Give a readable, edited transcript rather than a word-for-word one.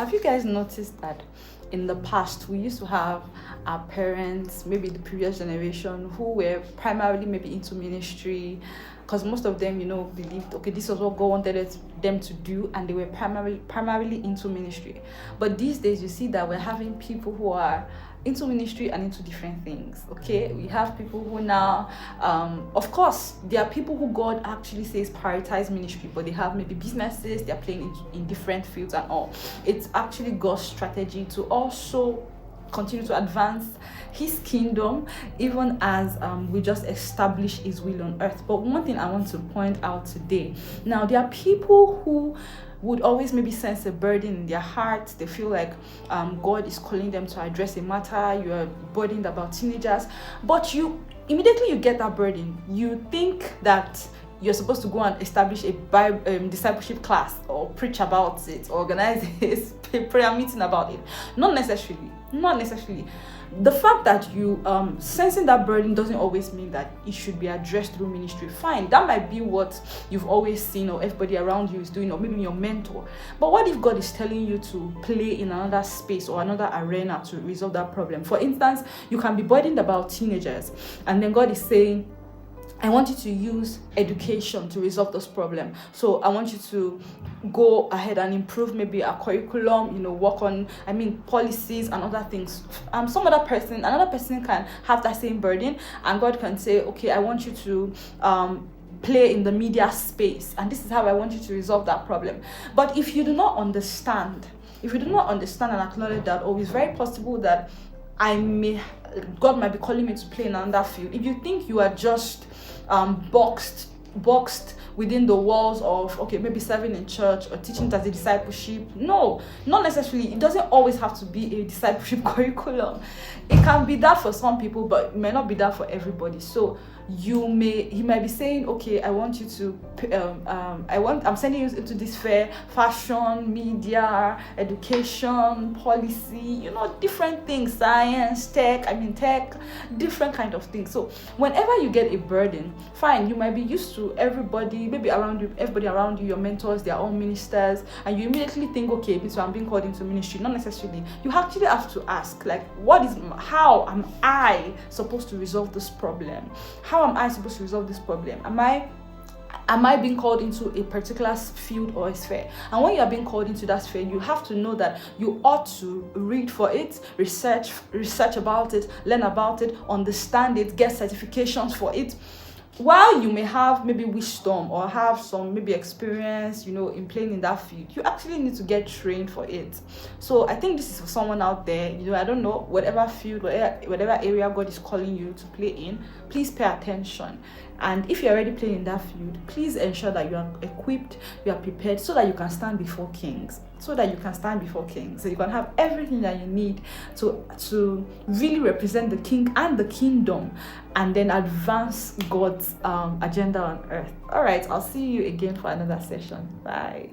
Have you guys noticed that in the past we used to have our parents, maybe the previous generation, who were primarily maybe into ministry, because most of them, believed, okay, this was what God wanted them to do, and they were primarily into ministry. But these days, you see that we're having people who are into ministry and into different things. Okay, we have people who now, of course, there are people who God actually says prioritize ministry, but they have maybe businesses, they're playing in different fields and all. It's actually God's strategy to also continue to advance his kingdom, even as we just establish his will on earth. But one thing I want to point out today, now there are people who would always maybe sense a burden in their hearts. They feel like God is calling them to address a matter. You are burdened about teenagers, but immediately you get that burden, you think that you're supposed to go and establish a discipleship class, or preach about it, or organize a prayer meeting about it. Not necessarily. The fact that you sensing that burden doesn't always mean that it should be addressed through ministry. Fine, that might be what you've always seen, or everybody around you is doing, or maybe your mentor. But what if God is telling you to play in another space or another arena to resolve that problem? For instance, you can be burdened about teenagers, and then God is saying, I want you to use education to resolve this problem. So I want you to go ahead and improve maybe a curriculum, work on, policies and other things. Another person can have that same burden, and God can say, okay, I want you to play in the media space, and this is how I want you to resolve that problem. But if you do not understand and acknowledge that, it's very possible that God might be calling me to play in another field. If you think you are just boxed within the walls of, okay, maybe serving in church or teaching as a discipleship, no, not necessarily. It doesn't always have to be a discipleship curriculum. It can be that for some people, but it may not be that for everybody. So he might be saying, okay, I want you to I'm sending you into this fair, fashion, media, education, policy, different things, science, tech, different kind of things. So whenever you get a burden, fine, you might be used to everybody around you, your mentors, they're all ministers, and you immediately think, okay, so I'm being called into ministry. Not necessarily. You actually have to ask, like, how am I supposed to resolve this problem? How am I supposed to resolve this problem? Am I being called into a particular field or a sphere? And when you are being called into that sphere, you have to know that you ought to read for it, research about it, learn about it, understand it, get certifications for it. While you may have maybe wisdom or have some maybe experience, in playing in that field, you actually need to get trained for it. So I think this is for someone out there, I don't know, whatever field, whatever area God is calling you to play in, please pay attention. And if you're already playing in that field, please ensure that you are equipped, you are prepared, so that you can stand before kings. So you can have everything that you need to really represent the king and the kingdom, and then advance God's agenda on earth. All right, I'll see you again for another session. Bye.